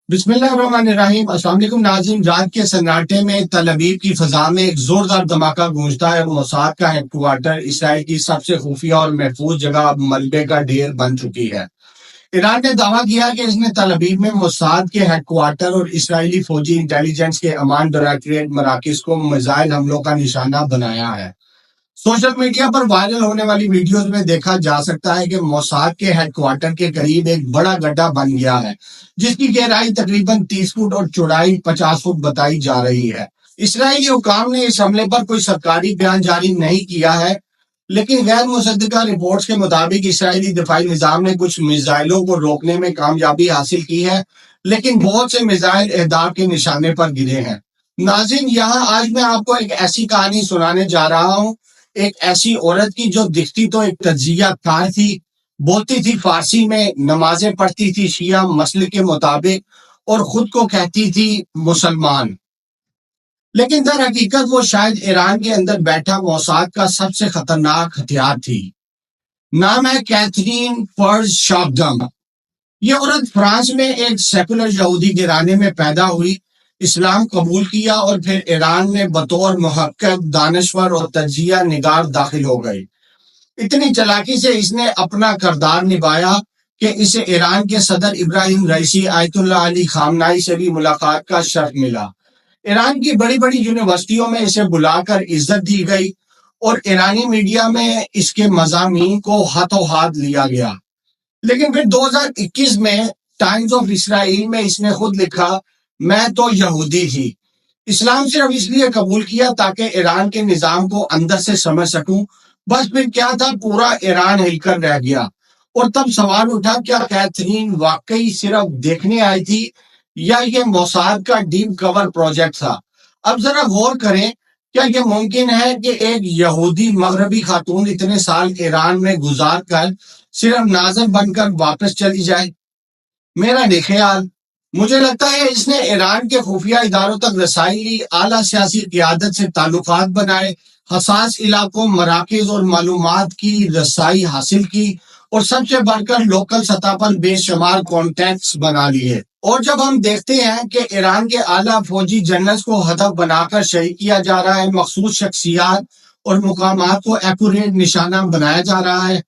بسم اللہ الرحمن الرحیم۔ السلام علیکم ناظرین۔ رات کے سناٹے میں تل ابیب کی فضا میں ایک زوردار دھماکہ گونجتا ہے اور موساد کا ہیڈ کوارٹر اسرائیل کی سب سے خفیہ اور محفوظ جگہ اب ملبے کا ڈھیر بن چکی ہے۔ ایران نے دعویٰ کیا کہ اس نے تل ابیب میں موساد کے ہیڈ کوارٹر اور اسرائیلی فوجی انٹیلیجنس کے امان ڈائریکٹوریٹ مراکز کو میزائل حملوں کا نشانہ بنایا ہے۔ سوشل میڈیا پر وائرل ہونے والی ویڈیوز میں دیکھا جا سکتا ہے کہ موساد کے ہیڈ کوارٹر کے قریب ایک بڑا گڈھا بن گیا ہے جس کی گہرائی تقریباً 30 فٹ اور چوڑائی 50 فٹ بتائی جا رہی ہے۔ اسرائیلی حکام نے اس حملے پر کوئی سرکاری بیان جاری نہیں کیا ہے، لیکن غیر مصدقہ رپورٹس کے مطابق اسرائیلی دفاعی نظام نے کچھ میزائلوں کو روکنے میں کامیابی حاصل کی ہے، لیکن بہت سے میزائل اہداف کے نشانے پر گرے ہیں۔ ناظرین، یہاں آج میں آپ کو ایک ایسی کہانی سنانے جا رہا ہوں، ایک ایسی عورت کی جو دکھتی تو ایک تجزیہ کار تھی، بولتی تھی فارسی میں، نمازیں پڑھتی تھی شیعہ مسلک کے مطابق اور خود کو کہتی تھی مسلمان، لیکن در حقیقت وہ شاید ایران کے اندر بیٹھا موساد کا سب سے خطرناک ہتھیار تھی۔ نام ہے کیتھرین فرز شاپڈم۔ یہ عورت فرانس میں ایک سیکولر یہودی گھرانے میں پیدا ہوئی، اسلام قبول کیا اور پھر ایران میں بطور محقق، دانشور اور تجزیہ نگار داخل ہو گئی۔ اتنی چلاکی سے اس نے اپنا کردار نبھایا کہ اسے ایران کے صدر ابراہیم رئیسی آیت اللہ علی خامنائی سے بھی ملاقات کا شرف ملا۔ ایران کی بڑی بڑی یونیورسٹیوں میں اسے بلا کر عزت دی گئی اور ایرانی میڈیا میں اس کے مضامین کو ہاتھوں ہاتھ لیا گیا۔ لیکن پھر 2021 میں ٹائمز آف اسرائیل میں اس نے خود لکھا، میں تو یہودی تھی، اسلام صرف اس لیے قبول کیا تاکہ ایران کے نظام کو اندر سے سمجھ سکوں، بس پھر کیا تھا، پورا ایران ہل کر رہ گیا۔ اور تب سوال اٹھا، کیا کیتھرین واقعی صرف دیکھنے آئی تھی یا یہ موساد کا ڈیپ کور پروجیکٹ تھا؟ اب ذرا غور کریں، کیا یہ ممکن ہے کہ ایک یہودی مغربی خاتون اتنے سال ایران میں گزار کر صرف ناظر بن کر واپس چلی جائے؟ میرا نہیں خیال۔ مجھے لگتا ہے اس نے ایران کے خفیہ اداروں تک رسائی لی، اعلیٰ سیاسی قیادت سے تعلقات بنائے، حساس علاقوں، مراکز اور معلومات کی رسائی حاصل کی، اور سب سے بڑھ کر لوکل سطح پر بے شمار کانٹیکٹس بنا لیے۔ اور جب ہم دیکھتے ہیں کہ ایران کے اعلیٰ فوجی جنرلز کو ہدف بنا کر شہید کیا جا رہا ہے، مخصوص شخصیات اور مقامات کو ایکوریٹ نشانہ بنایا جا رہا ہے،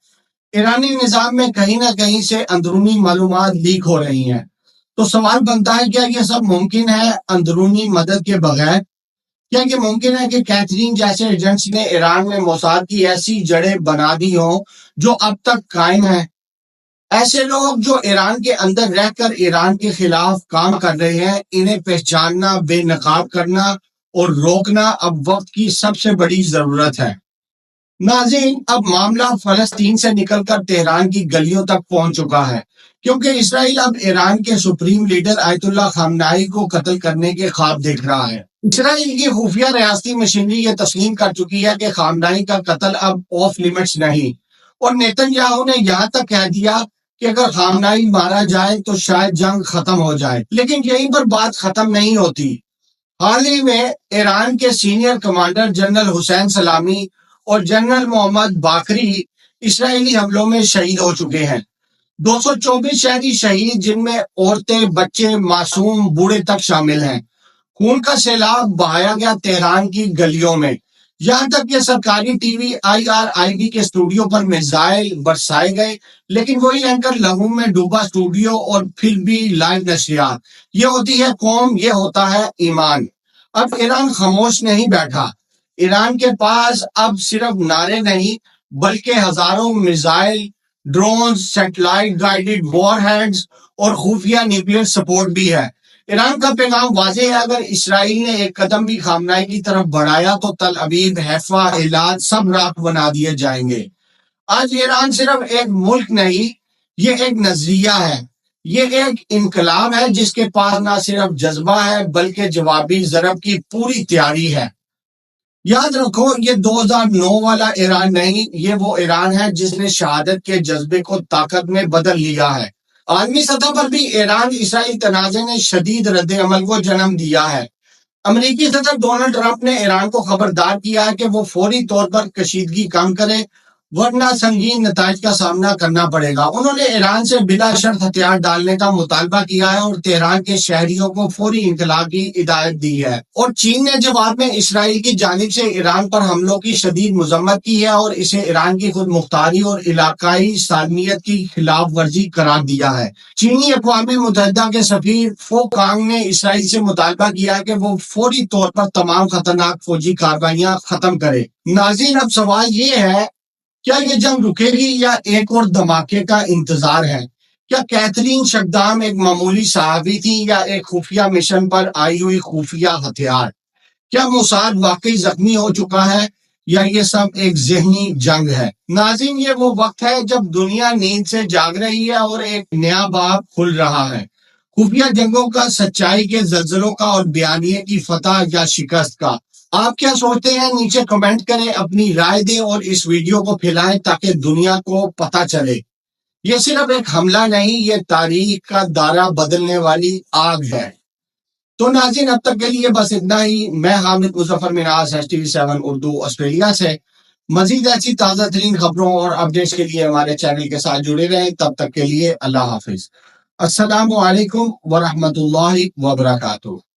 ایرانی نظام میں کہیں نہ کہیں سے اندرونی معلومات لیک ہو رہی ہیں، تو سوال بنتا ہے، کیا یہ سب ممکن ہے اندرونی مدد کے بغیر؟ کیا یہ ممکن ہے کہ کیتھرین جیسے ایجنٹس نے ایران میں موساد کی ایسی جڑیں بنا دی ہوں جو اب تک قائم ہیں؟ ایسے لوگ جو ایران کے اندر رہ کر ایران کے خلاف کام کر رہے ہیں، انہیں پہچاننا، بے نقاب کرنا اور روکنا اب وقت کی سب سے بڑی ضرورت ہے۔ ناظرین، اب معاملہ فلسطین سے نکل کر تہران کی گلیوں تک پہنچ چکا ہے، کیونکہ اسرائیل اب ایران کے سپریم لیڈر آیت اللہ خامنائی کو قتل کرنے کے خواب دیکھ رہا ہے۔ اسرائیل کی خفیہ ریاستی مشینری یہ تسلیم کر چکی ہے کہ خامنائی کا قتل اب آف لیمٹس نہیں، اور نیتن یاہو نے یہاں تک کہہ دیا کہ اگر خامنائی مارا جائے تو شاید جنگ ختم ہو جائے۔ لیکن یہیں پر بات ختم نہیں ہوتی۔ حال ہی میں ایران کے سینئر کمانڈر جنرل حسین سلامی اور جنرل محمد باقری اسرائیلی حملوں میں شہید ہو چکے ہیں۔ 224 شہری شہید، جن میں عورتیں، بچے، معصوم، بوڑھے تک شامل ہیں۔ خون کا سیلاب بہایا گیا تہران کی گلیوں میں، یہاں تک کہ سرکاری ٹی وی IRIB کے اسٹوڈیو پر میزائل برسائے گئے، لیکن وہی اینکر لہو میں ڈوبا اسٹوڈیو اور پھر بھی لائیو نشریات۔ یہ ہوتی ہے قوم، یہ ہوتا ہے ایمان۔ اب ایران خاموش نہیں بیٹھا۔ ایران کے پاس اب صرف نعرے نہیں بلکہ ہزاروں میزائل، ڈرونز، سیٹلائٹ گائیڈڈ وار ہیڈز اور خفیہ نیوکلیر سپورٹ بھی ہے۔ ایران کا پیغام واضح ہے، اگر اسرائیل نے ایک قدم بھی خامنائی کی طرف بڑھایا تو تل ابیب، حیفا، ایلات سب راکھ بنا دیے جائیں گے۔ آج ایران صرف ایک ملک نہیں، یہ ایک نظریہ ہے، یہ ایک انقلاب ہے جس کے پاس نہ صرف جذبہ ہے بلکہ جوابی ضرب کی پوری تیاری ہے۔ یاد رکھو، یہ 2009 والا ایران نہیں، یہ وہ ایران ہے جس نے شہادت کے جذبے کو طاقت میں بدل لیا ہے۔ عالمی سطح پر بھی ایران اسرائیل تنازع نے شدید رد عمل کو جنم دیا ہے۔ امریکی صدر ڈونلڈ ٹرمپ نے ایران کو خبردار کیا ہے کہ وہ فوری طور پر کشیدگی کم کرے ورنہ سنگین نتائج کا سامنا کرنا پڑے گا۔ انہوں نے ایران سے بلا شرط ہتھیار ڈالنے کا مطالبہ کیا ہے اور تہران کے شہریوں کو فوری انخلاء کی ہدایت دی ہے۔ اور چین نے جواب میں اسرائیل کی جانب سے ایران پر حملوں کی شدید مذمت کی ہے اور اسے ایران کی خود مختاری اور علاقائی سالمیت کی خلاف ورزی قرار دیا ہے۔ چینی اقوام متحدہ کے سفیر فو کانگ نے اسرائیل سے مطالبہ کیا ہے کہ وہ فوری طور پر تمام خطرناک فوجی کارروائیاں ختم کرے۔ ناظرین، اب سوال یہ ہے، کیا یہ جنگ رکے گی یا ایک اور دھماکے کا انتظار ہے؟ کیا کیتھرین شقدام ایک معمولی صحافی تھی یا ایک خفیہ مشن پر آئی ہوئی خفیہ ہتھیار؟ کیا موساد واقعی زخمی ہو چکا ہے یا یہ سب ایک ذہنی جنگ ہے؟ ناظرین، یہ وہ وقت ہے جب دنیا نیند سے جاگ رہی ہے اور ایک نیا باب کھل رہا ہے، خفیہ جنگوں کا، سچائی کے زلزلوں کا اور بیانیے کی فتح یا شکست کا۔ آپ کیا سوچتے ہیں؟ نیچے کمنٹ کریں، اپنی رائے دیں اور اس ویڈیو کو پھیلائیں تاکہ دنیا کو پتہ چلے یہ صرف ایک حملہ نہیں، یہ تاریخ کا دارہ بدلنے والی آگ ہے۔ تو ناظرین، اب تک کے لیے بس اتنا ہی۔ میں حامد مظفر مناز، STV7 اردو آسٹریلیا سے۔ مزید ایسی تازہ ترین خبروں اور اپڈیٹس کے لیے ہمارے چینل کے ساتھ جڑے رہیں۔ تب تک کے لیے اللہ حافظ۔ السلام علیکم ورحمۃ اللہ وبرکاتہ۔